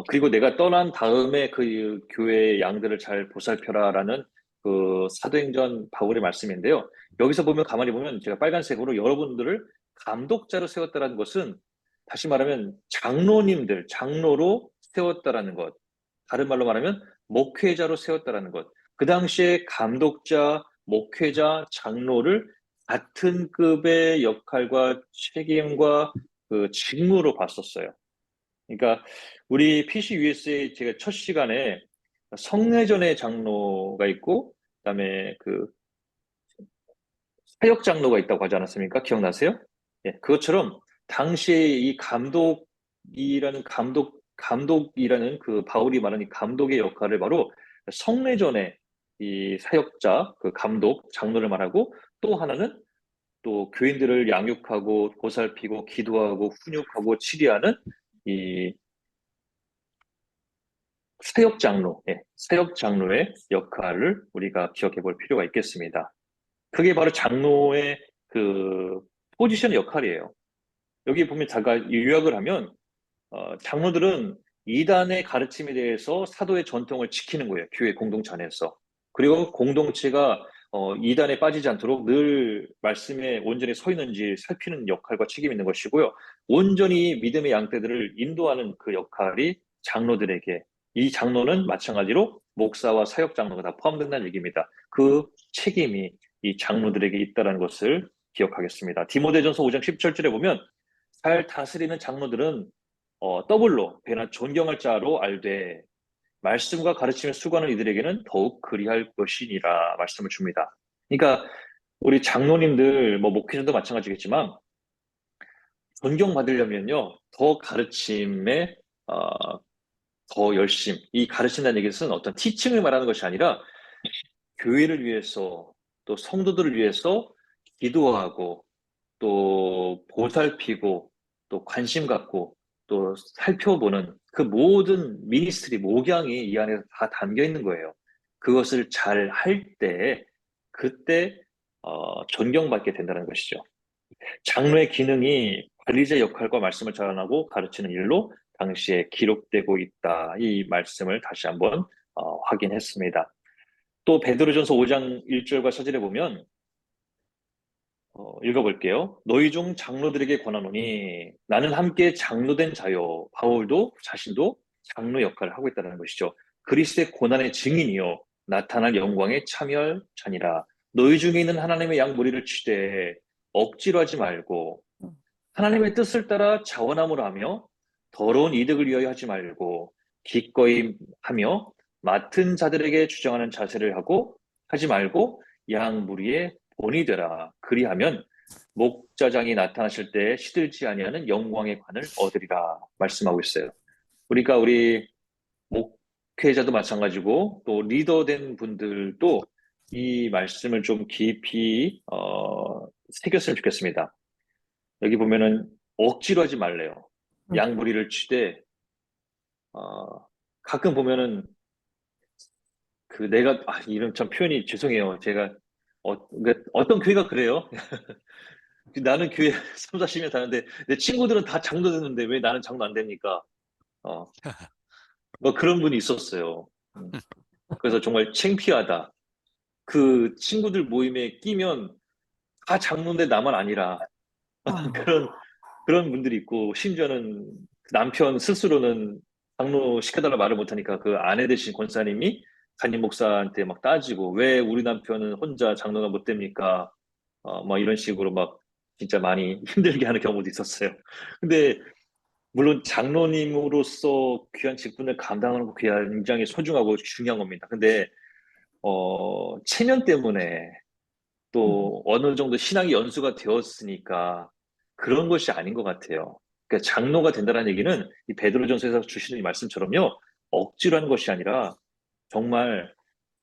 그리고 내가 떠난 다음에 그 교회의 양들을 잘 보살펴라라는 그 사도행전 바울의 말씀인데요. 여기서 보면 가만히 보면 제가 빨간색으로 여러분들을 감독자로 세웠다라는 것은 다시 말하면 장로님들, 장로로 세웠다라는 것. 다른 말로 말하면 목회자로 세웠다라는 것. 그 당시에 감독자, 목회자, 장로를 같은 급의 역할과 책임과 그 직무로 봤었어요. 그러니까 우리 PCUSA 제가 첫 시간에 성례전의 장로가 있고 그다음에 그 사역 장로가 있다고 하지 않았습니까? 기억나세요? 예, 그것처럼 당시에 이 감독이라는 감독 감독이라는 그 바울이 말하는 이 감독의 역할을 바로 성례전에 이 사역자, 그 감독, 장로를 말하고 또 하나는 또 교인들을 양육하고 보살피고 기도하고 훈육하고 치리하는 이 사역 장로, 예, 사역 장로의 역할을 우리가 기억해 볼 필요가 있겠습니다. 그게 바로 장로의 그 포지션 역할이에요. 여기 보면 제가 요약을 하면 장로들은 이단의 가르침에 대해서 사도의 전통을 지키는 거예요. 교회 공동체 안에서. 그리고 공동체가 이단에 빠지지 않도록 늘 말씀에 온전히 서 있는지 살피는 역할과 책임이 있는 것이고요. 온전히 믿음의 양떼들을 인도하는 그 역할이 장로들에게, 이 장로는 마찬가지로 목사와 사역 장로가 다 포함된다는 얘기입니다. 그 책임이 이 장로들에게 있다는 것을 기억하겠습니다. 디모데전서 5장 17절에 보면 잘 다스리는 장로들은 더블로 배나 존경할 자로 알되 말씀과 가르침에 수고하는 이들에게는 더욱 그리할 것이니라 말씀을 줍니다. 그러니까 우리 장로님들, 뭐 목회자도 마찬가지겠지만 존경받으려면요 더 가르침에 어, 더 열심, 이 가르친다는 얘기는 어떤 티칭을 말하는 것이 아니라 교회를 위해서 또 성도들을 위해서 기도하고 또 보살피고 또 관심 갖고 또 살펴보는 그 모든 미니스트리 목양이 이 안에 다 담겨 있는 거예요. 그것을 잘 할 때 그때 존경받게 된다는 것이죠. 장로의 기능이 관리자 역할과 말씀을 전하고 가르치는 일로 당시에 기록되고 있다. 이 말씀을 다시 한번 확인했습니다. 또 베드로전서 5장 1절과 4절에 보면 읽어볼게요. 너희 중 장로들에게 권하노니 나는 함께 장로된 자요. 바울도 자신도 장로 역할을 하고 있다는 것이죠. 그리스도의 고난의 증인이요. 나타날 영광에 참여할 자니라. 너희 중에 있는 하나님의 양 무리를 치되 억지로 하지 말고 하나님의 뜻을 따라 자원함으로 하며 더러운 이득을 위하여 하지 말고 기꺼이 하며 맡은 자들에게 주장하는 자세를 하고 하지 말고 양 무리의 본이 되라. 그리하면 목자장이 나타나실 때 시들지 아니하는 영광의 관을 얻으리라 말씀하고 있어요. 그러니까 우리 목회자도 마찬가지고 또 리더된 분들도 이 말씀을 좀 깊이 새겼으면 좋겠습니다. 여기 보면은 억지로 하지 말래요. 양무리를 치되 가끔 보면은 그 내가 이런 참 표현이 죄송해요. 제가 그러니까 어떤 교회가 그래요. 나는 교회 3, 40년 다녔는데 내 친구들은 다 장로 됐는데 왜 나는 장로 안 됩니까? 어, 뭐 그런 분이 있었어요. 그래서 정말 창피하다. 그 친구들 모임에 끼면 다 장로인데 나만 아니라 그런 그런 분들이 있고 심지어는 그 남편 스스로는 장로 시켜달라 말을 못하니까 그 아내 되신 권사님이 담임 목사한테 막 따지고 왜 우리 남편은 혼자 장로가 못 됩니까? 막 이런 식으로 막 진짜 많이 힘들게 하는 경우도 있었어요. 근데 물론 장로님으로서 귀한 직분을 감당하는 거 굉장히 소중하고 중요한 겁니다. 근데 체면 때문에 또 어느 정도 신앙이 연수가 되었으니까 그런 것이 아닌 것 같아요. 그러니까 장로가 된다는 얘기는 이 베드로전서에서 주시는 이 말씀처럼요. 억지로 하는 것이 아니라 정말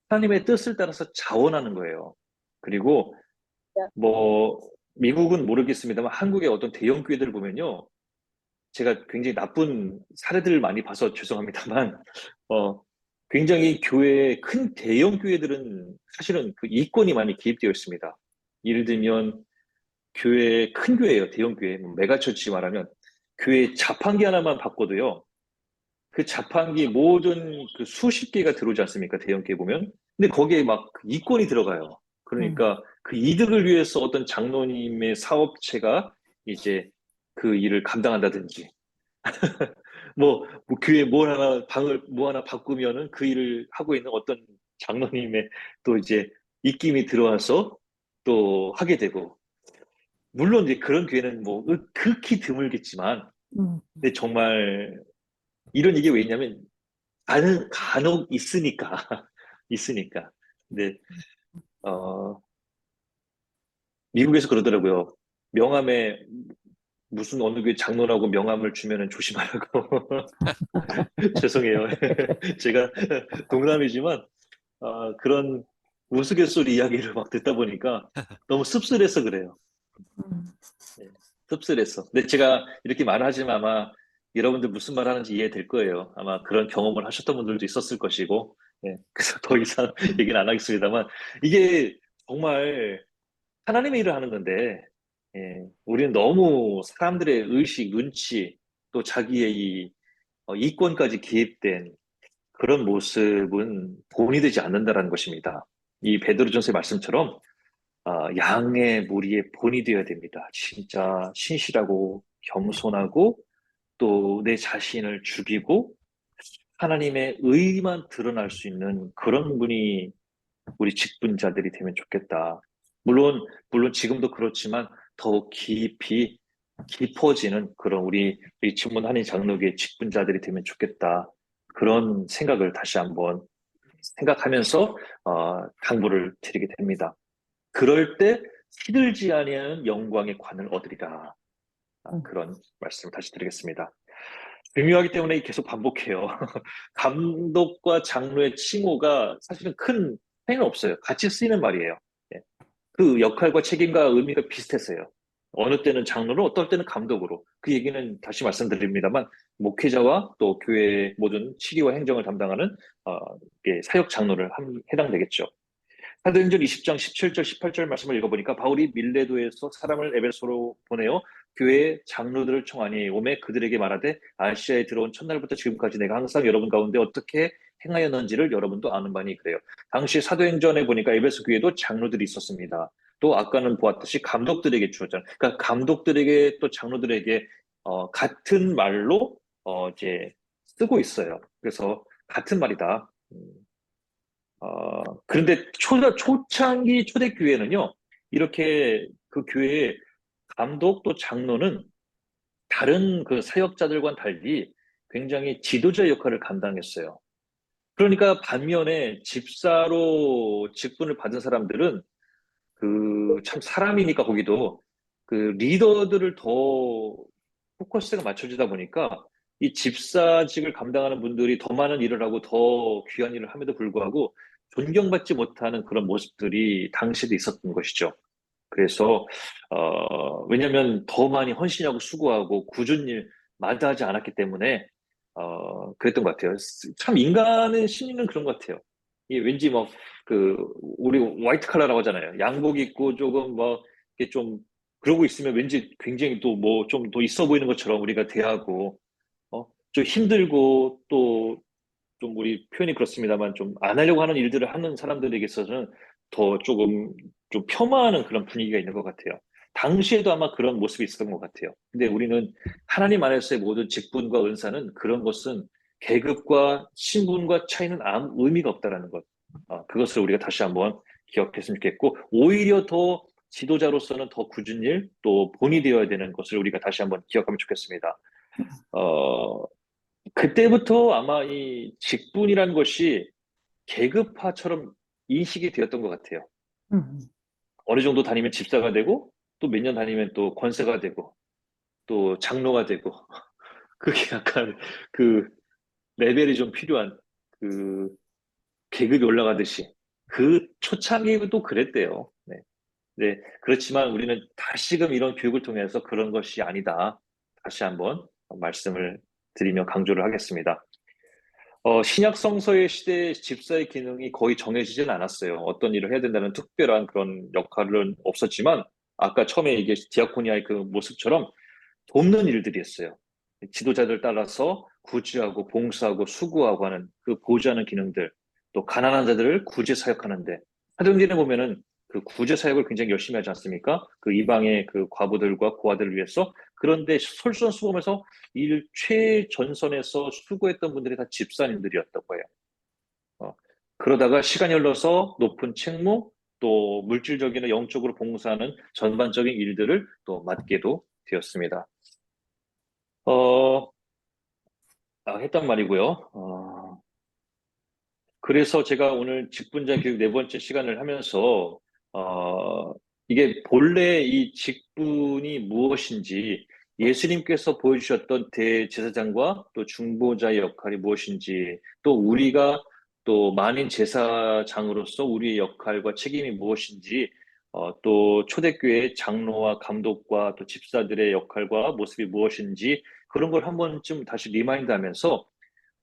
하나님의 뜻을 따라서 자원하는 거예요. 그리고 뭐 미국은 모르겠습니다만 한국의 어떤 대형 교회들을 보면요. 제가 굉장히 나쁜 사례들을 많이 봐서 죄송합니다만 어, 굉장히 교회 큰 대형 교회들은 사실은 그 이권이 많이 개입되어 있습니다. 예를 들면 교회 큰 교회예요. 대형 교회. 뭐 메가처치 말하면 교회 자판기 하나만 바꿔도요. 그 자판기 모든 그 수십 개가 들어오지 않습니까? 대형 교회 보면. 근데 거기에 막 이권이 들어가요. 그러니까 그 이득을 위해서 어떤 장로님의 사업체가 이제 그 일을 감당한다든지 뭐 교회 뭘 하나 방을 뭐 하나 바꾸면은 그 일을 하고 있는 어떤 장로님의 또 이제 입김이 들어와서 또 하게 되고 물론 이제 그런 교회는 뭐 극히 드물겠지만 근데 정말 이런 얘기 왜 있냐면 나는 간혹 있으니까 있으니까 근데 어 미국에서 그러더라고요 명함에 무슨 어느 교회 장로라고 명함을 주면은 조심하라고. 죄송해요. 제가 동남이지만 그런 우스갯소리 이야기를 막 듣다 보니까 너무 씁쓸해서 그래요. 음, 네, 씁쓸했어. 근데 제가 이렇게 말하지만 아마 여러분들 무슨 말 하는지 이해될 거예요. 아마 그런 경험을 하셨던 분들도 있었을 것이고, 예, 그래서 더 이상 얘기는 안 하겠습니다만, 이게 정말 하나님의 일을 하는 건데, 예, 우리는 너무 사람들의 의식, 눈치, 또 자기의 이 이권까지 개입된 그런 모습은 본이 되지 않는다라는 것입니다. 이 베드로전서의 말씀처럼 양의 무리의 본이 되어야 됩니다. 진짜 신실하고 겸손하고 또 내 자신을 죽이고 하나님의 의만 드러날 수 있는 그런 분이 우리 직분자들이 되면 좋겠다. 물론 지금도 그렇지만 더욱 깊이 깊어지는 그런 우리 친문 한인 장로교의 직분자들이 되면 좋겠다. 그런 생각을 다시 한번 생각하면서 당부를 드리게 됩니다. 그럴 때 시들지 아니하는 영광의 관을 얻으리라. 음, 그런 말씀을 다시 드리겠습니다. 중요하기 때문에 계속 반복해요. 감독과 장로의 칭호가 사실은 큰 차이는 없어요. 같이 쓰이는 말이에요. 예. 그 역할과 책임과 의미가 비슷했어요. 어느 때는 장로로, 어떨 때는 감독으로. 그 얘기는 다시 말씀드립니다만, 목회자와 또 교회의 모든 치리와 행정을 담당하는 어, 사역 장로를 해당되겠죠. 사도행전 20장 17절, 18절 말씀을 읽어보니까 바울이 밀레도에서 사람을 에베소로 보내어 교회의 장로들을 청하니 오매 그들에게 말하되 아시아에 들어온 첫날부터 지금까지 내가 항상 여러분 가운데 어떻게 행하였는지를 여러분도 아는 바니 그래요. 당시 사도행전에 보니까 에베소 교회도 장로들이 있었습니다. 또 아까는 보았듯이 감독들에게 주었잖아요. 그러니까 감독들에게 또 장로들에게 같은 말로 이제 쓰고 있어요. 그래서 같은 말이다. 그런데 초창기 초대교회는요, 이렇게 그 교회의 감독 또 장로는 다른 그 사역자들과는 달리 굉장히 지도자 역할을 감당했어요. 그러니까 반면에 집사로 직분을 받은 사람들은 그 참 사람이니까 거기도 그 리더들을 더 포커스가 맞춰지다 보니까 이 집사직을 감당하는 분들이 더 많은 일을 하고 더 귀한 일을 함에도 불구하고 존경받지 못하는 그런 모습들이 당시에도 있었던 것이죠. 그래서 왜냐하면 더 많이 헌신하고 수고하고 굳은 일 마다하지 않았기 때문에 그랬던 것 같아요. 참 인간의 심리는 그런 것 같아요. 이게 왠지 뭐 그 우리 화이트 칼라라고 하잖아요. 양복 입고 조금 뭐 이렇게 좀 그러고 있으면 왠지 굉장히 또 뭐 좀 더 있어 보이는 것처럼 우리가 대하고 좀 힘들고 또 좀 우리 표현이 그렇습니다만 좀 안 하려고 하는 일들을 하는 사람들에게 있어서는 더 조금 좀 폄하하는 그런 분위기가 있는 것 같아요. 당시에도 아마 그런 모습이 있었던 것 같아요. 근데 우리는 하나님 안에서의 모든 직분과 은사는 그런 것은 계급과 신분과 차이는 아무 의미가 없다라는 것. 그것을 우리가 다시 한번 기억했으면 좋겠고, 오히려 더 지도자로서는 더 굳은 일, 또 본이 되어야 되는 것을 우리가 다시 한번 기억하면 좋겠습니다. 어, 그때부터 아마 이 직분이라는 것이 계급화처럼 인식이 되었던 것 같아요. 음, 어느 정도 다니면 집사가 되고, 또 몇 년 다니면 또 권세가 되고, 또 장로가 되고, 그게 약간 그 레벨이 좀 필요한 그 계급이 올라가듯이 그 초창기도 그랬대요. 네. 네. 그렇지만 우리는 다시금 이런 교육을 통해서 그런 것이 아니다. 다시 한번 말씀을 드리며 강조를 하겠습니다. 신약 성서의 시대의 집사의 기능이 거의 정해지진 않았어요. 어떤 일을 해야 된다는 특별한 그런 역할은 없었지만, 아까 처음에 이게 디아코니아의 그 모습처럼 돕는 일들이었어요. 지도자들 따라서 구제하고 봉사하고 수고하고 하는 그 보좌하는 기능들, 또 가난한 자들을 구제 사역하는데, 사도행전에 보면은 그 구제 사역을 굉장히 열심히 하지 않습니까? 그 이방의 그 과부들과 고아들을 위해서. 그런데 솔선수범해서 일 최전선에서 수고했던 분들이 다 집사님들이었던 거예요. 어, 그러다가 시간이 흘러서 높은 책무, 또 물질적이나 영적으로 봉사하는 전반적인 일들을 또 맡게도 되었습니다. 어, 했단 말이고요. 그래서 제가 오늘 직분자 교육 네 번째 시간을 하면서, 어, 이게 본래 이 직분이 무엇인지, 예수님께서 보여주셨던 대제사장과 또 중보자의 역할이 무엇인지, 또 우리가 또 만인 제사장으로서 우리의 역할과 책임이 무엇인지, 또 초대교회 장로와 감독과 또 집사들의 역할과 모습이 무엇인지 그런 걸 한 번쯤 다시 리마인드하면서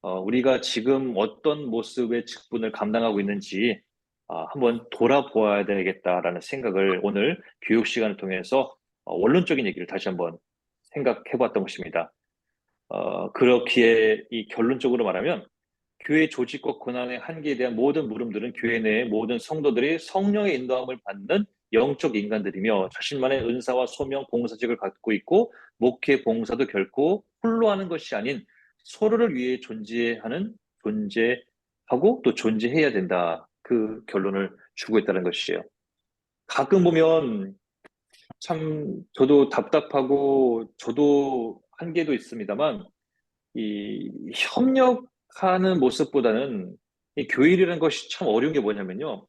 우리가 지금 어떤 모습의 직분을 감당하고 있는지 한번 돌아보아야 되겠다라는 생각을 오늘 교육 시간을 통해서 원론적인 얘기를 다시 한번 생각해 봤던 것입니다. 그렇기에 이 결론적으로 말하면 교회 조직과 권한의 한계에 대한 모든 물음들은 교회 내의 모든 성도들이 성령의 인도함을 받는 영적 인간들이며 자신만의 은사와 소명, 봉사직을 갖고 있고 목회 봉사도 결코 홀로 하는 것이 아닌 서로를 위해 존재하고 또 존재해야 된다. 그 결론을 주고 있다는 것이에요. 가끔 보면 참 저도 답답하고 저도 한계도 있습니다만 이 협력하는 모습보다는 이 교일이라는 것이 참 어려운 게 뭐냐면요.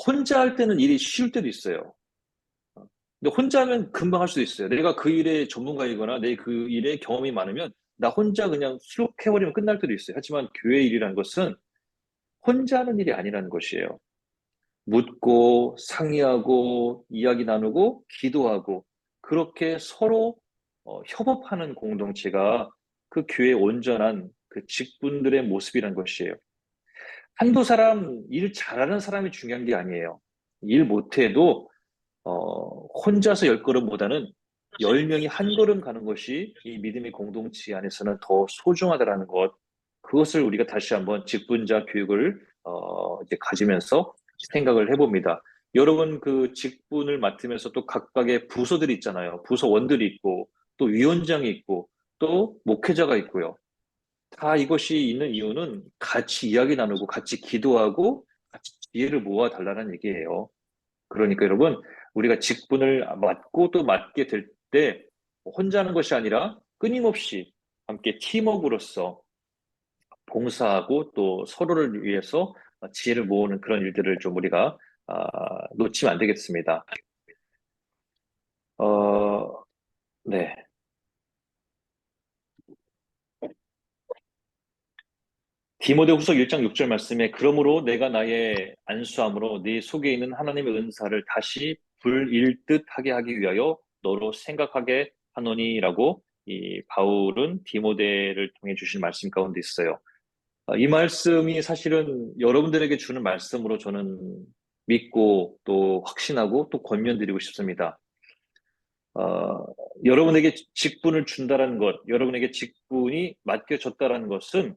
혼자 할 때는 일이 쉬울 때도 있어요. 근데 혼자 하면 금방 할 수도 있어요. 내가 그 일의 전문가이거나 내 그 일에 경험이 많으면 나 혼자 그냥 쑥 해버리면 끝날 때도 있어요. 하지만 교회 일이라는 것은 혼자 하는 일이 아니라는 것이에요. 묻고 상의하고 이야기 나누고 기도하고 그렇게 서로 협업하는 공동체가 그 교회의 온전한 그 직분들의 모습이란 것이에요. 한두 사람, 일 잘하는 사람이 중요한 게 아니에요. 일 못해도 혼자서 열 걸음보다는 열 명이 한 걸음 가는 것이 이 믿음의 공동체 안에서는 더 소중하다라는 것, 그것을 우리가 다시 한번 직분자 교육을 이제 가지면서 생각을 해봅니다. 여러분 그 직분을 맡으면서 또 각각의 부서들이 있잖아요. 부서원들이 있고 또 위원장이 있고 또 목회자가 있고요. 다 이것이 있는 이유는 같이 이야기 나누고 같이 기도하고 같이 지혜를 모아 달라는 얘기예요. 그러니까 여러분, 우리가 직분을 맡고 또 맡게 될 때 혼자 하는 것이 아니라 끊임없이 함께 팀워크로서 봉사하고 또 서로를 위해서 지혜를 모으는 그런 일들을 좀 우리가 놓치면 안 되겠습니다. 어, 네. 디모데후서 1장 6절 말씀에 그러므로 내가 나의 안수함으로 네 속에 있는 하나님의 은사를 다시 불일듯 하게 하기 위하여 너로 생각하게 하노니라고 이 바울은 디모데를 통해 주신 말씀 가운데 있어요. 이 말씀이 사실은 여러분들에게 주는 말씀으로 저는 믿고 또 확신하고 또 권면드리고 싶습니다. 어, 여러분에게 직분을 준다라는 것, 여러분에게 직분이 맡겨졌다라는 것은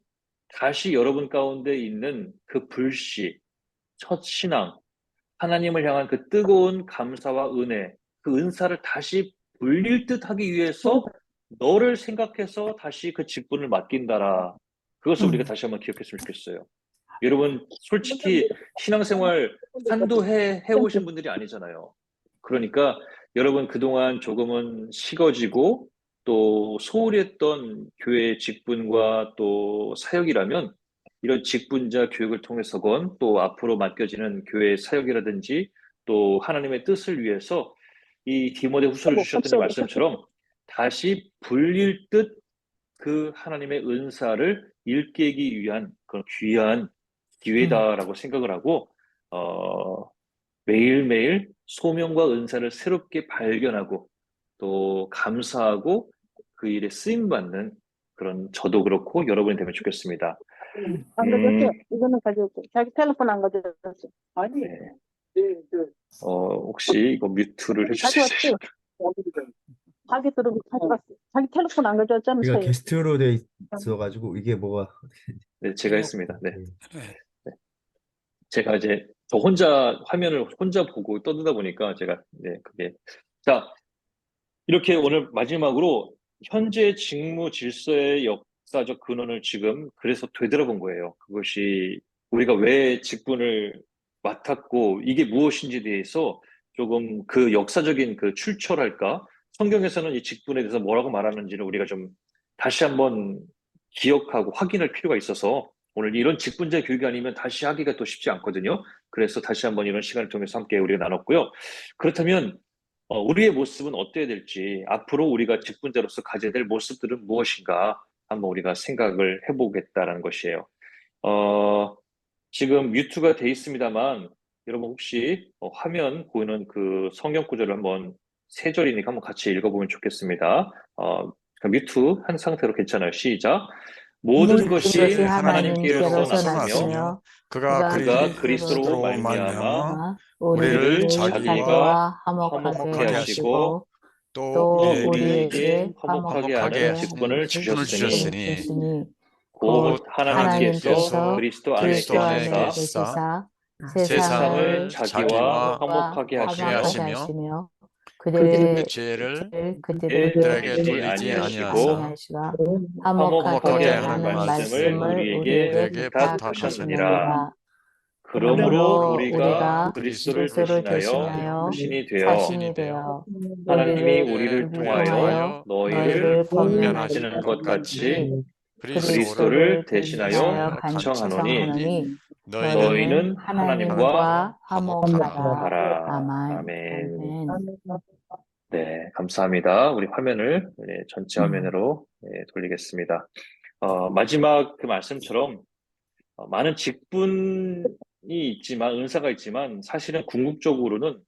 다시 여러분 가운데 있는 그 불씨, 첫 신앙, 하나님을 향한 그 뜨거운 감사와 은혜, 그 은사를 다시 불릴 듯 하기 위해서 너를 생각해서 다시 그 직분을 맡긴다라. 그것을 우리가 다시 한번 기억했으면 좋겠어요. 여러분, 솔직히 신앙생활 한두 해 해오신 분들이 아니잖아요. 그러니까 여러분 그동안 조금은 식어지고 또 소홀히 했던 교회의 직분과 또 사역이라면 이런 직분자 교육을 통해서건 또 앞으로 맡겨지는 교회의 사역이라든지 또 하나님의 뜻을 위해서 이 디모데 후서를 주셨던 이 말씀처럼 다시 불릴 듯 그 하나님의 은사를 일깨기 위한 그런 귀한 기회다라고 생각을 하고 어, 매일매일 소명과 은사를 새롭게 발견하고 또 감사하고 그 일에 쓰임 받는 그런 저도 그렇고 여러분이 되면 좋겠습니다. 안 가져왔어? 이거는 가져올게. 자기 텔레폰 안 가져왔어. 아니, 네. 혹시 이거 뮤트를 해줄 수 가져왔지? 있으실까요? 자기 들은 가져갔어. 자기 텔레폰 안 이거 가져왔잖아요. 게스트로 돼 있어가지고 이게 뭐가 네, 제가 했습니다. 네. 네. 제가 이제 저 혼자 화면을 혼자 보고 떠들다 보니까 제가 네, 그게 자, 이렇게 오늘 마지막으로 현재 직무 질서의 역사적 근원을 지금 그래서 되돌아본 거예요. 그것이 우리가 왜 직분을 맡았고 이게 무엇인지에 대해서 조금 그 역사적인 그 출처랄까? 성경에서는 이 직분에 대해서 뭐라고 말하는지를 우리가 좀 다시 한번 기억하고 확인할 필요가 있어서 오늘 이런 직분자 교육이 아니면 다시 하기가 또 쉽지 않거든요. 그래서 다시 한번 이런 시간을 통해서 함께 우리가 나눴고요. 그렇다면 우리의 모습은 어때야 될지, 앞으로 우리가 직분자로서 가져야 될 모습들은 무엇인가 한번 우리가 생각을 해보겠다라는 것이에요. 어, 지금 뮤트가 돼 있습니다만, 여러분 혹시 화면 보이는 그 성경 구절을 한번 세 절이니까 한번 같이 읽어보면 좋겠습니다. 뮤트 한 상태로 괜찮아요. 시작. 모든 모든 것이 것이 하나님께로서 하나님께로서 났으며 났으며 그가 그가 그리스도로 그리스도로 말미암아 말미암아 우리를 우리를 자기와 자기와 화목하게 화목하게 하시고 하시고 또 또 또 우리에게 우리에게 우리에게 화목하게 화목하게 하는 하는 직분을 직분을 주셨으니 주셨으니 곧 곧 하나님께서 하나님께서 그리스도 안에 그리스도 안에 안에 계시사 계시사 계시사 세상을 세상을 자기와 자기와 화목하게 화목하게 하시며 하시며 그들의 그들의 죄를 그들에게 그들에게 돌리지 돌리지 아니하시고 아니하사 아니하시고 화목하게 화목하게 화목하게 하는 하는 하는 말씀을 말씀을 말씀을 우리에게 우리에게 우리에게 부탁하셨느니라. 부탁하셨느니라. 부탁하셨느니라. 그러므로 그러므로 우리가 우리가 그리스도를 그리스도를 대신하여 대신하여 자신이 되어 자신이 자신이 되어 되어 하나님이 우리를 우리를 우리를 통하여 통하여 통하여 너희를 너희를 너희를 권면하시는 권면하시는 권면하시는 것 것 것 같이 같이 같이 그리스도를 그리스도를 그리스도를 대신하여 대신하여 대신하여 간청하노니 간청하노니 간청하노니 너희는 너희는 너희는 하나님과 하나님과 하나님과 화목하라. 화목하라. 화목하라. 아멘. 아멘. 아멘. 네, 감사합니다. 우리 화면을 전체 음. 화면으로 돌리겠습니다. 마지막 그 말씀처럼 많은 직분이 있지만, 은사가 있지만, 사실은 궁극적으로는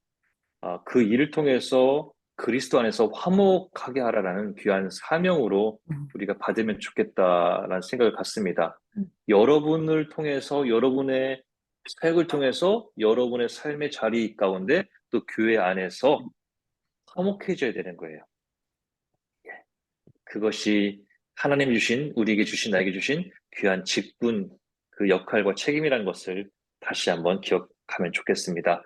그 일을 통해서 그리스도 안에서 화목하게 하라라는 귀한 사명으로 우리가 받으면 좋겠다라는 생각을 갖습니다. 여러분을 통해서, 여러분의 사역을 통해서, 여러분의 삶의 자리 가운데 또 교회 안에서 화목해져야 되는 거예요. 그것이 하나님 주신, 우리에게 주신, 나에게 주신 귀한 직분, 그 역할과 책임이라는 것을 다시 한번 기억하면 좋겠습니다.